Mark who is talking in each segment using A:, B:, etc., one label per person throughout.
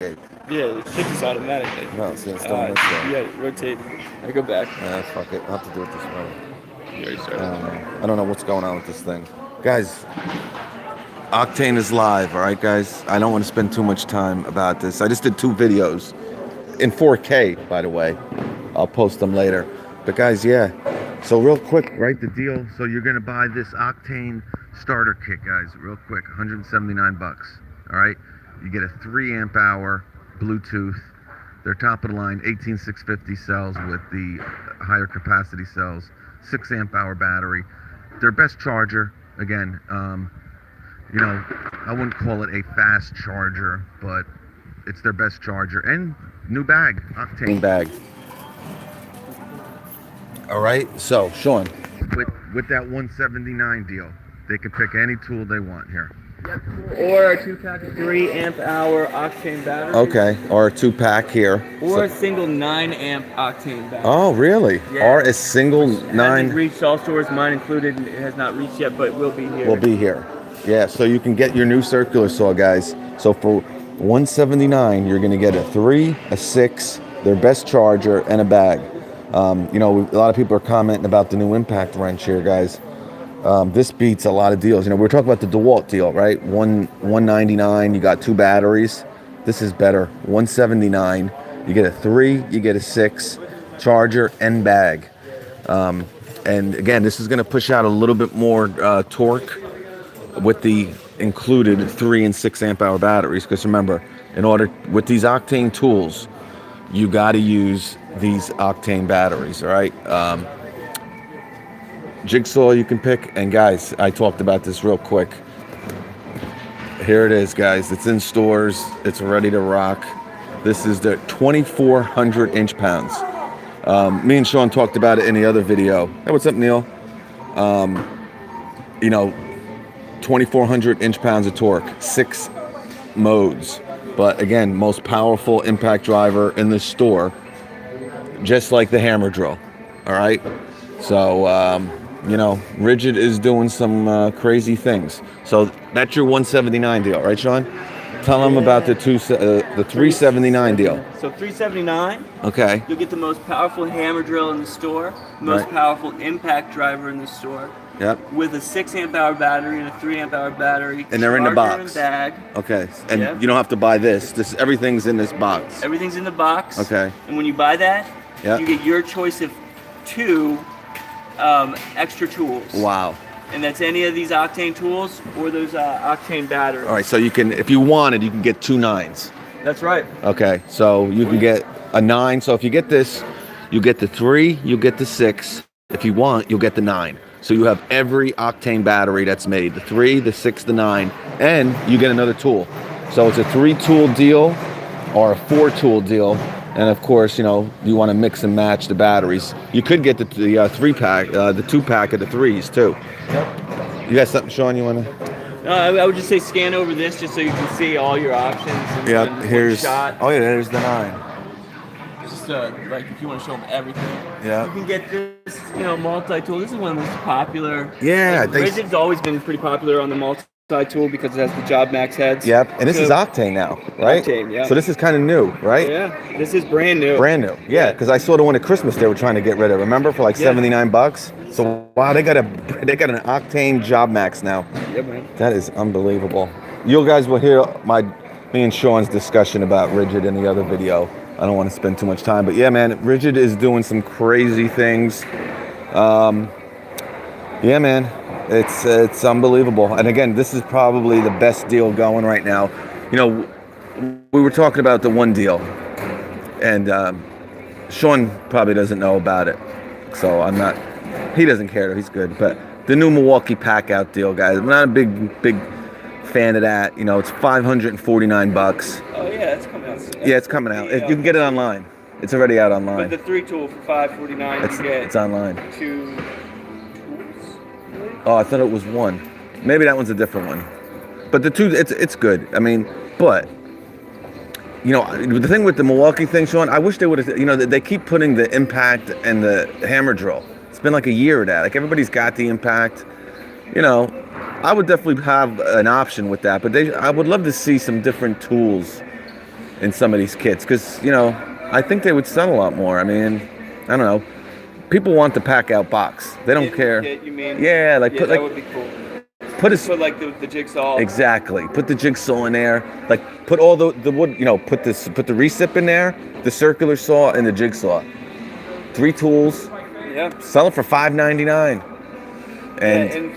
A: Okay.
B: Yeah, it shifts automatically.
A: No, see, it's doing this way.
B: Yeah, rotate. I go back.
A: Fuck it. I'll have to do it this way.
B: You already started.
A: I don't know what's going on with this thing. Guys, Octane is live, all right, guys? I don't want to spend too much time about this. I just did 2 videos in 4K, by the way. I'll post them later. But guys, yeah. So real quick, right, the deal. So you're going to buy this Octane starter kit, guys, real quick, 179 bucks, all right? You get a 3 amp hour Bluetooth. They're top of the line 18650 cells with the higher capacity cells, 6 amp hour battery. Their best charger, again, you know, I wouldn't call it a fast charger, but it's their best charger. And new bag, Octane bag. All right, so Sean, with that 179 deal, they can pick any tool they want here.
B: Or a 2-pack of 3 amp hour Octane battery.
A: Okay, or a 2-pack here.
B: Or a single 9 amp Octane battery.
A: Oh, really?
B: Yeah.
A: Or a single
B: Which
A: 9.
B: hasn't reached all stores, mine included. It has not reached yet, but will be here.
A: Will be here. Yeah, so you can get your new circular saw, guys. So for 179, you're going to get a 3, a 6, their best charger, and a bag. You know, a lot of people are commenting about the new impact wrench here, guys. This beats a lot of deals. You know, we're talking about the DeWalt deal, right? 199, you got 2 batteries. This is better. 179, you get a 3, you get a 6, charger and bag. And again, this is going to push out a little bit more torque with the included 3 and 6 amp hour batteries. Because remember, in order with these Octane tools, you got to use these Octane batteries, all right? Jigsaw you can pick, and guys, I talked about this real quick. Here it is, guys. It's in stores. It's ready to rock. This is the 2,400 inch pounds. Me and Sean talked about it in the other video. Hey, what's up, Neil? You know, 2,400 inch pounds of torque, 6 modes. But again, most powerful impact driver in the store, just like the hammer drill. All right. So, you know, Ridgid is doing some crazy things. So that's your 179 deal, right, Sean? Tell them about the 379 deal.
B: So 379.
A: Okay.
B: You'll get the most powerful hammer drill in the store, the most powerful impact driver in the store.
A: Yep.
B: With a 6 amp hour battery and a 3 amp hour battery.
A: And they're in the box.
B: And bag.
A: Okay. And you don't have to buy this. Everything's in this box.
B: Everything's in the box.
A: Okay.
B: And when you buy that, you get your choice of 2 extra tools.
A: Wow.
B: And that's any of these Octane tools or those Octane batteries.
A: All right, so you can, if you wanted, you can get 2 9s.
B: That's right.
A: Okay, so you can get a 9. So if you get this, you get the 3, you get the 6. If you want, you'll get the 9. So you have every Octane battery that's made, the 3, the 6, the 9, and you get another tool. So it's a 3-tool deal or a 4-tool deal. And of course, you know, you want to mix and match the batteries. You could get the 3-pack, the 2-pack of the 3s too. Yep. You got something, Sean, you want to?
B: I would just say scan over this just so you can see all your options.
A: Yeah, here's. Shot. Oh yeah, there's the 9.
B: Just like if you want to show them everything.
A: Yeah.
B: You can get this, you know, multi-tool. This is one of the most popular.
A: Yeah,
B: Ridgid's always been pretty popular on the multi-tool because it has the Job Max heads.
A: Yep, and this is Octane now, right?
B: Octane, yeah.
A: So this is kind of new, right?
B: Yeah, this is brand new.
A: Brand new, yeah. Because I saw the one at Christmas they were trying to get rid of. Remember, for like 79 bucks. So wow, they got an Octane Job Max now.
B: Yeah, man.
A: That is unbelievable. You guys will hear me and Sean's discussion about Ridgid in the other video. I don't want to spend too much time, but yeah, man, Ridgid is doing some crazy things. Yeah, man, it's unbelievable. And again, this is probably the best deal going right now. You know, we were talking about the one deal, and Sean probably doesn't know about it, so I'm not. He doesn't care. He's good, but the new Milwaukee pack out deal, guys. I'm not a big fan of that. You know, it's 549 bucks.
B: Oh yeah, it's coming out.
A: Yeah, it's coming out. You can get it online. It's already out online.
B: But the 3-tool for 549, you get
A: it's online.
B: 2 tools.
A: Oh, I thought it was 1. Maybe that one's a different one. But the 2, it's good. I mean, but you know, the thing with the Milwaukee thing, Sean, I wish they would have. You know, they keep putting the impact and the hammer drill. It's been like a year of that. Like everybody's got the impact. You know, I would definitely have an option with that. But I would love to see some different tools in some of these kits because I think they would sell a lot more. I mean, I don't know. People want the pack out box. They don't care.
B: Kit, you mean?
A: Yeah, like
B: That would be cool. Put like the jigsaw.
A: Exactly. Put the jigsaw in there. Like put all the wood. Put the recip in there, the circular saw, and the jigsaw. 3 tools.
B: Yeah.
A: Sell it for $5.99, and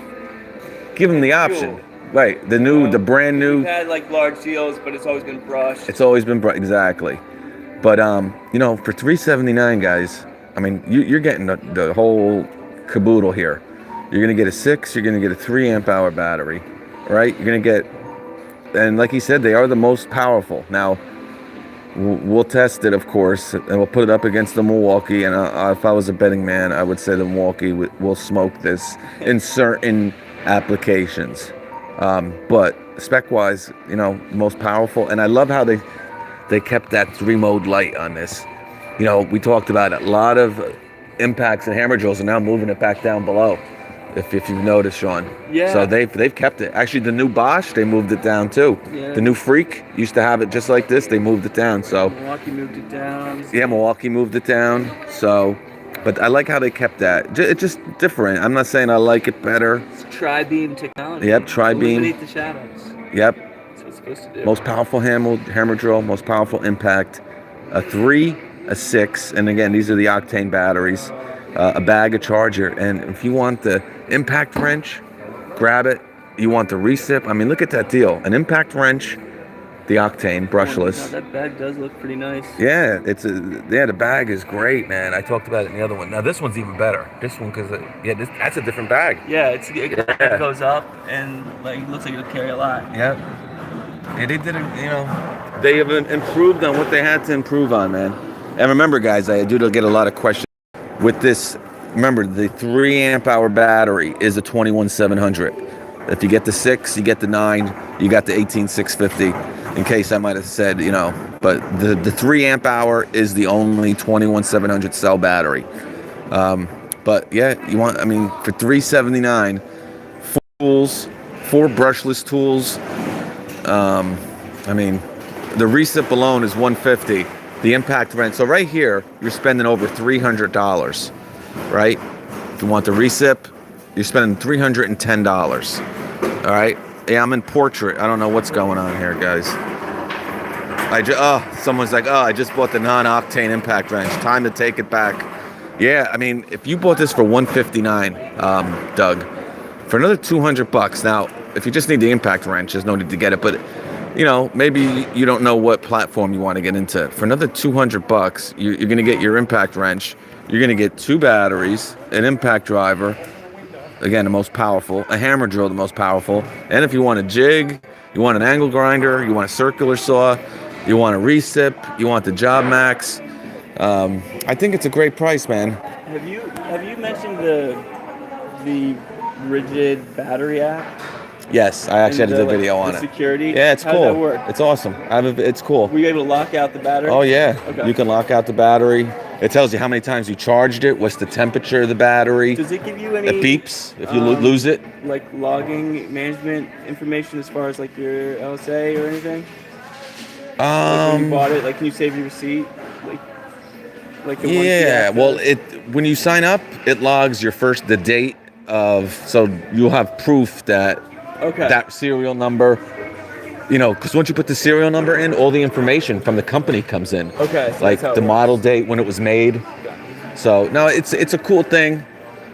A: give them the option. Right. The brand new.
B: We've had like large deals, but it's always been brushed.
A: It's always been exactly. But for $3.79, guys. I mean, you're getting the whole caboodle here. You're gonna get a 6. You're gonna get a 3 amp hour battery, right? You're gonna get, and like he said, they are the most powerful. Now, we'll test it, of course, and we'll put it up against the Milwaukee. And if I was a betting man, I would say the Milwaukee will smoke this in certain applications. But spec-wise, most powerful. And I love how they kept that 3-mode light on this. We talked about it. A lot of impacts and hammer drills are now moving it back down below. If you've noticed, Sean.
B: Yeah.
A: So they've kept it. Actually, the new Bosch, they moved it down too.
B: Yeah.
A: The new Freak used to have it just like this. They moved it down. So
B: Milwaukee moved it down.
A: Yeah, Milwaukee moved it down. So, but I like how they kept that. It's just different. I'm not saying I like it better.
B: It's tri-beam technology.
A: Yep, tri-beam.
B: Eliminate the shadows.
A: Yep.
B: That's what it's supposed to do.
A: Most powerful hammer drill, most powerful impact. A 3, a 6, and again, these are the Octane batteries. A bag, a charger, and if you want the impact wrench, grab it. You want the recip. I mean, look at that deal. An impact wrench, the Octane brushless.
B: Oh, that bag does look pretty nice.
A: Yeah, the bag is great, man. I talked about it in the other one. Now this one's even better. This one, because that's a different bag.
B: Yeah, it goes up and like looks like it'll carry a lot.
A: Yeah. Yeah, they did it. They have improved on what they had to improve on, man. And remember, guys, I do get a lot of questions with this. Remember, the 3 amp hour battery is a 21700. If you get the 6, you get the 9, you got the 18650. In case I might have said, but the 3 amp hour is the only 21700 cell battery. But yeah, for $379, 4 tools, 4 brushless tools. The recip alone is $150. The impact wrench. So right here, you're spending over $300, right? If you want the recip, you're spending $310. All right. Yeah, I'm in portrait. I don't know what's going on here, guys. Someone's like, I just bought the non-Octane impact wrench. Time to take it back. Yeah, if you bought this for $159, Doug, for another $200. Now, if you just need the impact wrench, there's no need to get it. But maybe you don't know what platform you want to get into. For another $200, you're going to get your impact wrench. You're going to get 2 batteries, an impact driver, again, the most powerful, a hammer drill, the most powerful. And if you want a jig, you want an angle grinder, you want a circular saw, you want a recip, you want the Job Max. I think it's a great price, man.
B: Have you mentioned the Ridgid battery app?
A: Yes, I actually had a video on it.
B: Security?
A: Yeah, it's cool.
B: How does that work?
A: It's awesome. It's cool.
B: Were you able to lock out the battery?
A: Oh, yeah.
B: Okay.
A: You can lock out the battery. It tells you how many times you charged it, what's the temperature of the battery.
B: Does it give you any...
A: It beeps if you lose it.
B: Like logging management information as far as like your LSA or anything? Like when you bought it, can you save your receipt? Like the
A: well, when you sign up, it logs the date of, so you'll have proof that that serial number, because once you put the serial number in, all the information from the company comes in.
B: Okay. So
A: like the model date, when it was made.
B: Okay.
A: So no, it's a cool thing.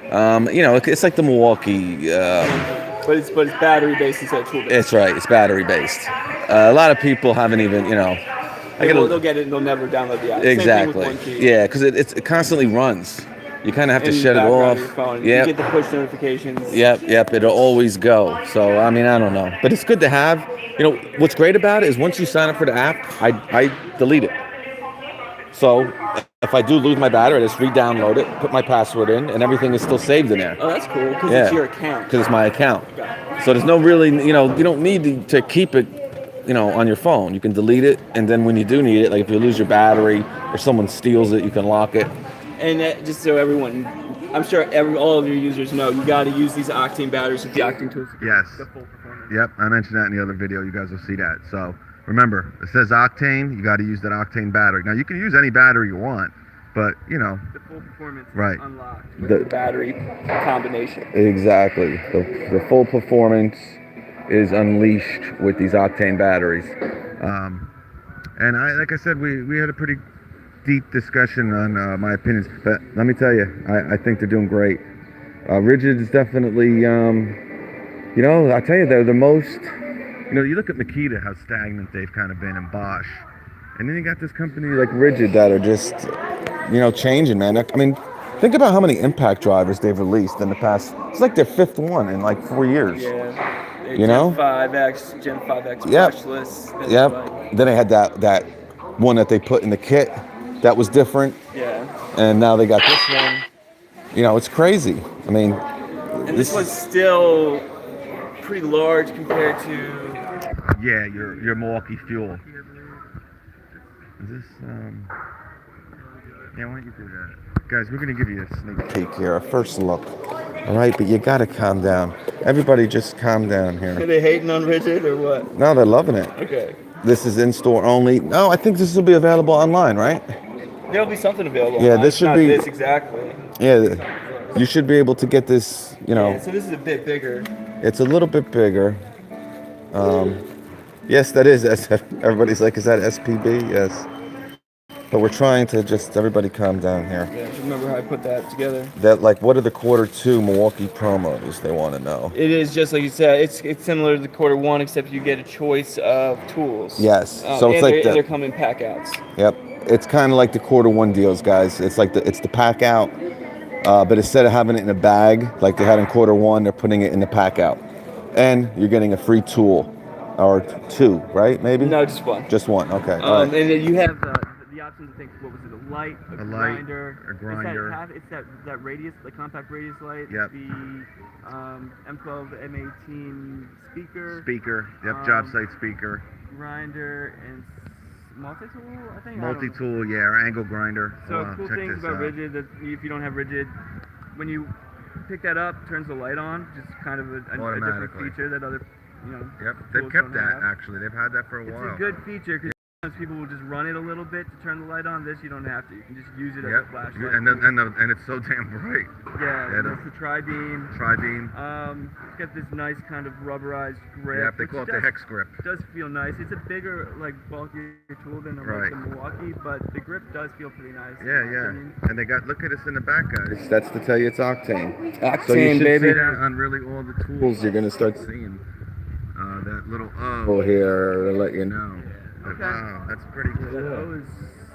A: It's like the Milwaukee.
B: But it's battery based instead of tool based.
A: It's right. It's battery based. A lot of people haven't even,
B: they'll get it and they'll never download the app.
A: Exactly.
B: Same thing with One Key.
A: Yeah, because it constantly runs. You kind of have to
B: And
A: shut it off.
B: your phone.
A: Yep.
B: You get the push notifications.
A: Yep. It'll always go. So I don't know, but it's good to have. What's great about it is once you sign up for the app, I delete it. So if I do lose my battery, I just re-download it, put my password in, and everything is still saved in there.
B: Oh, that's cool because it's your account.
A: Because it's my account. So there's no really, you don't need to keep it, on your phone. You can delete it, and then when you do need it, like if you lose your battery or someone steals it, you can lock it.
B: And just so everyone, I'm sure all of your users know, you got to use these Octane batteries with the Octane tools.
A: Yes. Yep, I mentioned that in the other video. You guys will see that. So Remember, it says Octane. You got to use that Octane battery. Now you can use any battery you want, but you know.
B: The full performance
A: Right.
B: is unlocked with the battery combination.
A: Exactly. The full performance is unleashed with these Octane batteries. And like I said, we had a pretty deep discussion on my opinions. But let me tell you, I think they're doing great. Ridgid is definitely, you know, I tell you, they're the most, you know, you look at Makita, how stagnant they've kind of been, and Bosch. And then you got this company like Ridgid that are just, you know, changing, man. I mean, think about how many impact drivers they've released in the past. It's like their 5th one in like 4 years.
B: Yeah.
A: You know?
B: Gen 5X
A: Yep.
B: brushless.
A: Yep.
B: Like,
A: Then they had that one that they put in the kit that was different.
B: yeah.
A: And now they got this one. You know, it's crazy. I mean,
B: And this one's still pretty large compared to.
A: Yeah, your Milwaukee Fuel. Is this yeah, why don't you do that? Guys, we're gonna give you a sneak peek here, a first look. Alright, but you gotta calm down. Everybody just calm down here.
B: Are they hating on Ridgid or what?
A: No, they're loving it.
B: Okay.
A: This is in store only. No, I think this will be available online, right?
B: There'll be something available.
A: Yeah,
B: online.
A: this should
B: Not
A: be.
B: this exactly.
A: Yeah, you should be able to get this, you know.
B: Yeah, so this is a bit bigger.
A: It's a little bit bigger. Yes, that is. Everybody's like, is that SPB? Yes. But we're trying to just, everybody calm down here.
B: Yeah, just remember how I put that together.
A: That, like, what are the Q2 Milwaukee promos? They want to know.
B: It is just like you said. It's similar to the Q1, except you get a choice of tools.
A: Yes. So it's
B: and
A: like
B: they're coming pack outs.
A: Yep. It's kind of like the Q1 deals, guys. It's like it's the pack out, but instead of having it in a bag like they had in Q1, they're putting it in the pack out, and you're getting a free tool, or 2, right? Maybe.
B: No, just one.
A: Just one. Okay. All right.
B: And then you have the options. I think what was it? A light, a grinder,
A: grinder.
B: It's that radius, the compact radius light.
A: Yep.
B: The M12 M18 speaker.
A: Speaker. Yep. Job site speaker.
B: Grinder and multi-tool, I think.
A: Multi-tool, yeah, or angle grinder.
B: So cool things about Ridgid that if you don't have Ridgid, when you pick that up, turns the light on, just kind of a different feature that other, you know.
A: Yep, they've kept that actually. They've had that for a while.
B: It's a good feature because sometimes people will just run it a little bit to turn the light on. This you don't have to. You can just use it as a flashlight.
A: And it's so damn bright.
B: Yeah, it's the tri-beam.
A: Tri-beam.
B: It's got this nice kind of rubberized grip.
A: Yeah, they call it the hex grip.
B: It does feel nice. It's a bigger, like bulkier tool than the Milwaukee, but the grip does feel pretty nice.
A: Yeah. And they got, look at us in the back, guys. That's to tell you it's Octane.
B: Octane,
A: so you should
B: baby.
A: see that on really all the tools. You're gonna start seeing that little O here to let you know.
B: Okay.
A: Wow, that's pretty cool.
B: That O is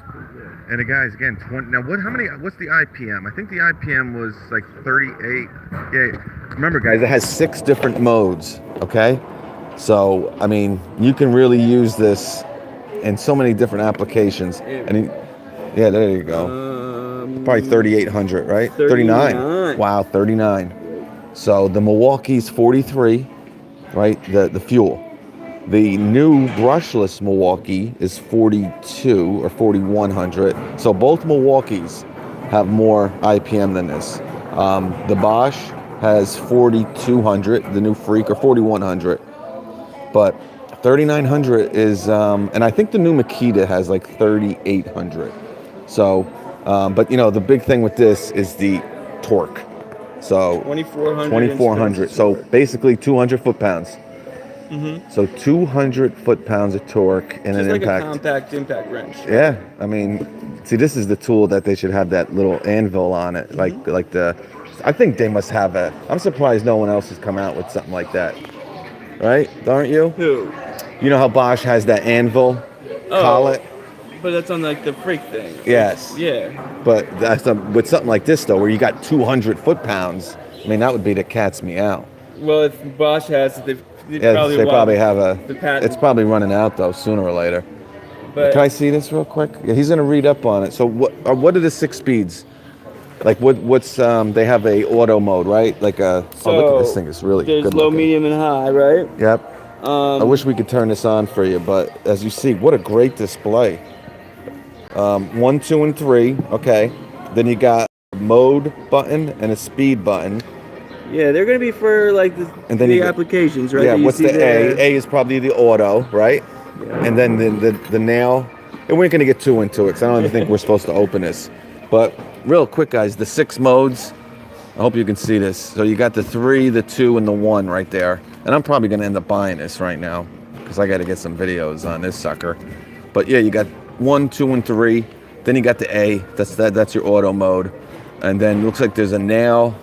B: pretty good.
A: And the guys, again, 20. Now, what's the IPM? I think the IPM was like 38. Yeah. Remember, guys, it has 6 different modes. Okay. So, I mean, you can really use this in so many different applications. Yeah, there you go. Probably 3,800, right? 39. Wow, 39. So the Milwaukee's 43, right? The fuel. The new brushless Milwaukee is 42 or 4,100. So both Milwaukees have more IPM than this. The Bosch has 4,200, the new Freak, or 4,100. But 3,900 is, and I think the new Makita has like 3,800. So, but you know, the big thing with this is the torque. So 2,400. So basically 200 foot-pounds. Mm-hmm. So 200 foot-pounds of torque in an
B: like
A: impact.
B: A compact impact wrench.
A: Yeah, I mean, see, this is the tool that they should have that little anvil on it, like the. I think they must have a. I'm surprised no one else has come out with something like that, right? Aren't you?
B: Who?
A: You know how Bosch has that anvil collet?
B: But that's on like the Freak thing.
A: Yes.
B: Yeah.
A: But that's with something like this though, where you got 200 foot-pounds. I mean, that would be the cat's meow.
B: Well, if Bosch has it, they
A: probably have
B: the patent.
A: It's probably running out though, sooner or later.
B: But
A: can I see this real quick? Yeah, he's gonna read up on it. So what are the 6 speeds? Like what's they have a auto mode, right? Like a look at this thing, it's really good.
B: There's low, medium, and high, right?
A: Yep. I wish we could turn this on for you, but as you see, what a great display. 1, 2, and 3. Okay. Then you got a mode button and a speed button.
B: Yeah, they're gonna be for like the applications, right?
A: Yeah. What's the A? A is probably the auto, right? and then the nail. And we're going to get too into it because I don't even think we're supposed to open this. But real quick, guys, the 6 modes. I hope you can see this. So you got the 3, the 2, and the 1 right there. And I'm probably going to end up buying this right now because I got to get some videos on this sucker. But yeah, you got 1, 2, and 3. Then you got the A. That's your auto mode. And then it looks like there's a nail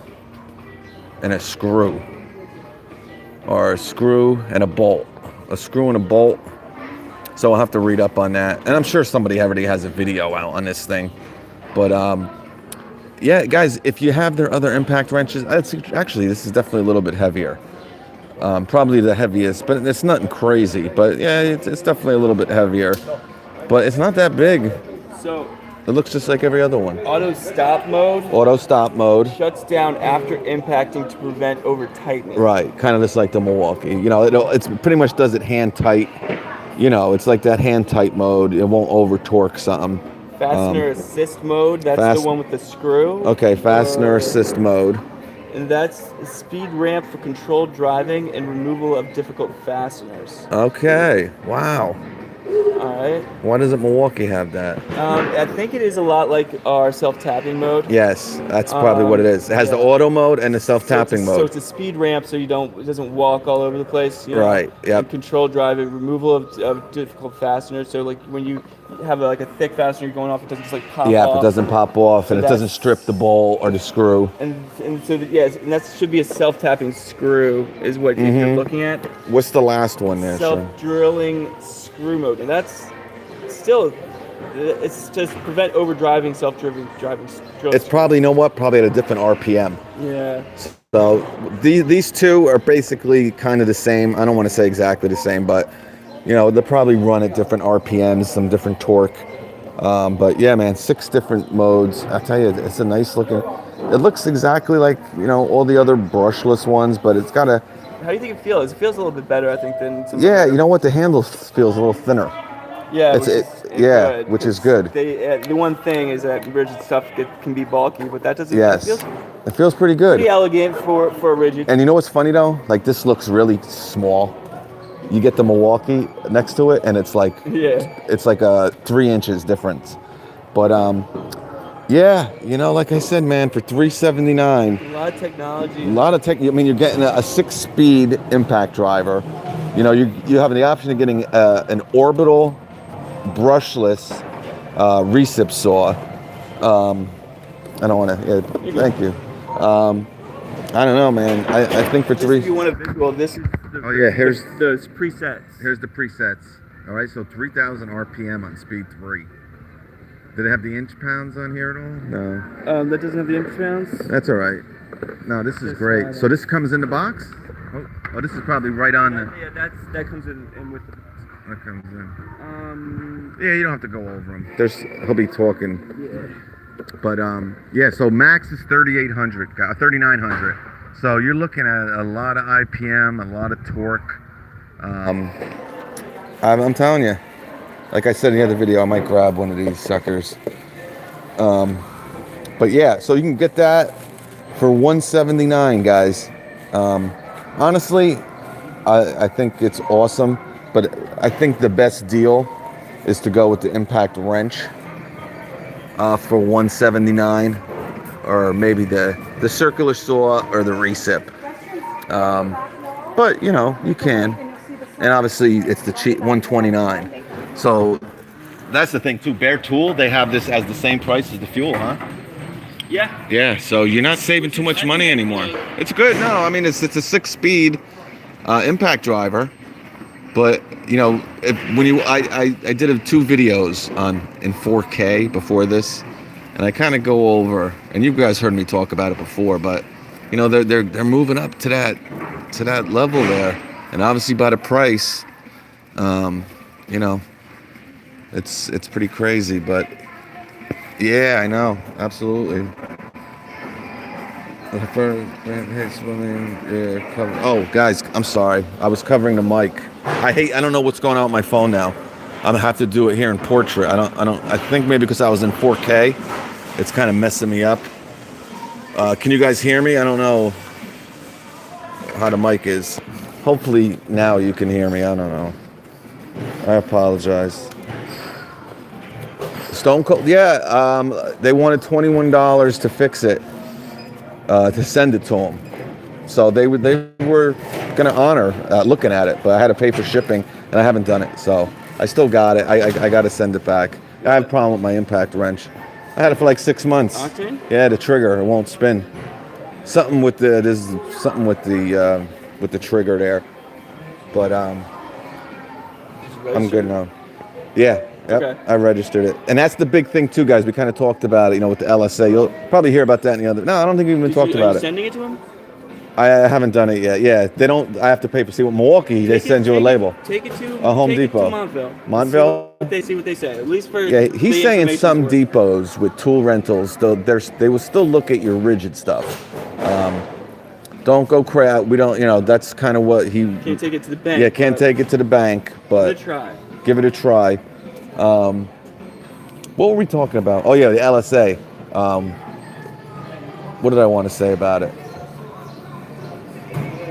A: and a screw. Or a screw and a bolt. A screw and a bolt. So I'll have to read up on that. And I'm sure somebody already has a video out on this thing. But yeah, guys, if you have their other impact wrenches, actually, this is definitely a little bit heavier. Probably the heaviest, but it's nothing crazy. But yeah, it's definitely a little bit heavier. But it's not that big.
B: So
A: it looks just like every other one.
B: Auto stop mode.
A: Auto stop mode.
B: Shuts down after impacting to prevent over tightening.
A: Right, kind of just like the Milwaukee. You know, it's pretty much does it hand tight. You know, it's like that hand tight mode. It won't over torque something.
B: Fastener assist mode. That's the one with the screw.
A: Okay, fastener assist mode.
B: And that's a speed ramp for controlled driving and removal of difficult fasteners.
A: Okay, wow.
B: All right.
A: Why doesn't Milwaukee have that?
B: I think it is a lot like our self-tapping mode.
A: Yes, that's probably what it is. It has the auto mode and the self-tapping mode.
B: So it's a speed ramp, so it doesn't walk all over the place. You know?
A: Right. Yep.
B: Controlled driving, removal of difficult fasteners. So like when you have a thick fastener going off, it doesn't just like pop off.
A: Yeah, it doesn't pop off, and it doesn't strip the bolt or the screw.
B: And so yes, and that should be a self-tapping screw is what you're looking at.
A: What's the last one there?
B: Self-drilling screw mode, and that's still, it's just prevent overdriving, self-driving driving.
A: It's probably, you know what? Probably at a different RPM.
B: Yeah.
A: So these two are basically kind of the same. I don't want to say exactly the same, but you know, they'll probably run at different RPMs, some different torque. But yeah, man, 6 different modes. I tell you, it's a nice looking. It looks exactly like, you know, all the other brushless ones, but it's got a.
B: How do you think it feels? It feels a little bit better, I think, than some.
A: Yeah, you know what? The handle feels a little thinner.
B: Yeah,
A: which is good.
B: The one thing is that Ridgid stuff can be bulky, but that doesn't.
A: Yes, it feels pretty good.
B: Pretty elegant for a Ridgid.
A: And you know what's funny though? Like this looks really small. You get the Milwaukee next to it, and it's like it's like a 3 inches difference. But yeah, you know, like I said, man, for $379.
B: A lot of technology.
A: A lot of tech. I mean, you're getting a 6-speed impact driver. You know, you have the option of getting an orbital brushless recip saw. I don't want to. Yeah, thank you. I don't know, man. I think for
B: If you want a visual, this is.
A: Here's
B: those presets.
A: Here's the presets. All right, so 3,000 RPM on speed 3. Did it have the inch pounds on here at all? No.
B: That doesn't have the inch pounds.
A: That's all right. No, this is great. So this comes in the box. Oh, this is probably right on the.
B: Yeah, that comes in with the box.
A: That comes in. Yeah, you don't have to go over them. He'll be talking.
B: Yeah.
A: But yeah. So max is 3,800, 3,900. So you're looking at a lot of IPM, a lot of torque. I'm telling you. Like I said in the other video, I might grab one of these suckers. But yeah, so you can get that for $179, guys. Honestly, I think it's awesome, but I think the best deal is to go with the impact wrench for $179, or maybe the circular saw or the recip. But you know, you can, and obviously it's the cheap $129. So that's the thing too. Bare Tool, they have this as the same price as the Fuel, huh?
B: Yeah.
A: Yeah. So you're not saving too much money anymore. It's good. No, I mean it's a 6-speed impact driver, but you know I did 2 videos in 4K before this, and I kind of go over, and you guys heard me talk about it before, but you know they're moving up to that level there, and obviously by the price, you know. It's pretty crazy, but yeah, I know, absolutely. Oh, guys, I'm sorry. I was covering the mic. I don't know what's going on with my phone now. I'm gonna have to do it here in portrait. I think maybe because I was in 4K, it's kind of messing me up. Can you guys hear me? I don't know how the mic is. Hopefully now you can hear me. I don't know. I apologize. Stone Cold, yeah. They wanted $21 to fix it, to send it to them. So they were gonna honor looking at it, but I had to pay for shipping, and I haven't done it. So I still got it. I got to send it back. I have a problem with my impact wrench. I had it for like 6 months.
B: Octane?
A: Yeah, the trigger, it won't spin. Something with the trigger there, but I'm good now. Yeah, yep,
B: Okay.
A: I registered it, and that's the big thing too, guys. We kind of talked about it, you know, with the LSA. You'll probably hear about that in the other. No, I don't think we even talked
B: Are
A: about
B: you
A: it.
B: sending it to him?
A: I haven't done it yet. Yeah, they don't. I have to pay for. See, with Milwaukee, they send you a label.
B: Take it to
A: Home Depot.
B: It to Montville.
A: Montville?
B: See what they say. At least for
A: Yeah, he's
B: the
A: saying
B: information's
A: some
B: worth.
A: depots with tool rentals, they will still look at your Ridgid stuff. Don't go crap. We don't. You know, that's kind of what he.
B: Can't take it to the bank.
A: Yeah, can't take it to the bank, but
B: Give it a try.
A: give it a try. What were we talking about? Oh yeah, the LSA. What did I want to say about it?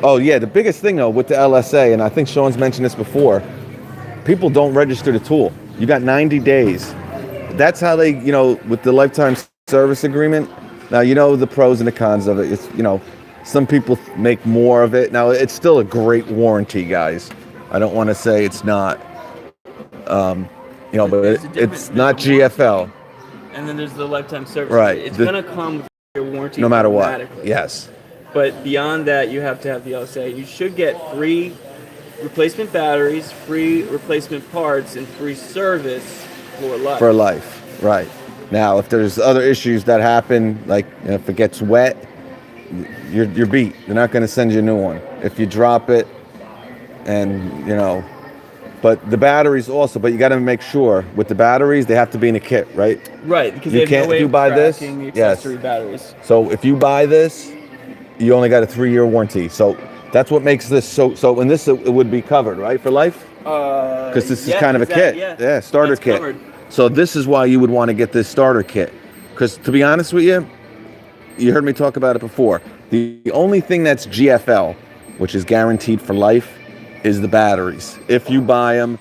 A: Oh yeah, the biggest thing though with the LSA, and I think Sean's mentioned this before, people don't register the tool. You got 90 days. That's how they, you know, with the lifetime service agreement. Now you know the pros and the cons of it. It's, you know, some people make more of it. Now it's still a great warranty, guys. I don't want to say it's not. You know, but it's not GFL.
B: And then there's the lifetime service.
A: Right.
B: It's gonna come with your warranty
A: No matter what.
B: automatically.
A: Yes.
B: But beyond that, you have to have the LSA. You should get free replacement batteries, free replacement parts, and free service for life.
A: For life, right. Now, if there's other issues that happen, like, you know, if it gets wet, you're beat. They're not going to send you a new one. If you drop it, and, you know, but the batteries also, but you got to make sure with the batteries, they have to be in a kit, right?
B: Right, because
A: You
B: they have
A: can't-
B: no way
A: if you
B: of
A: buy this,
B: tracking the
A: yes.
B: accessory batteries.
A: So if you buy this, you only got a 3-year warranty. So that's what makes this so in this, it would be covered, right, for life? Because this is kind of a kit. Yeah, starter
B: That's
A: kit.
B: covered.
A: So this is why you would want to get this starter kit. Because to be honest with you, you heard me talk about it before. The only thing that's GFL, which is guaranteed for life, is the batteries. If you buy them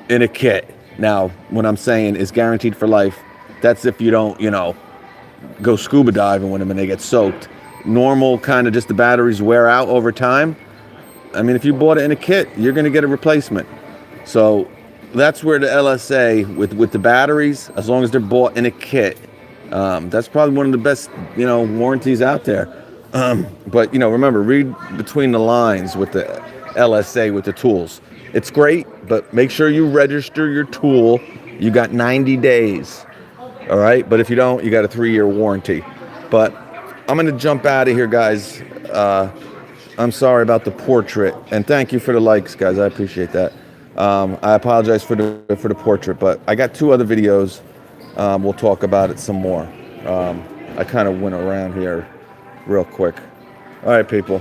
A: in a kit. Now, what I'm saying is guaranteed for life. That's if you don't, you know, go scuba diving with them and they get soaked. Normal kind of just the batteries wear out over time. I mean, if you bought it in a kit, you're going to get a replacement. So that's where the LSA with the batteries, as long as they're bought in a kit, that's probably one of the best, you know, warranties out there. But, you know, remember, read between the lines with the LSA with the tools. It's great, but make sure you register your tool. You got 90 days. All right. But if you don't, you got a 3-year warranty. But I'm going to jump out of here, guys. I'm sorry about the portrait, and thank you for the likes, guys. I appreciate that. I apologize for the portrait, but I got 2 other videos. We'll talk about it some more. I kind of went around here real quick. All right, people.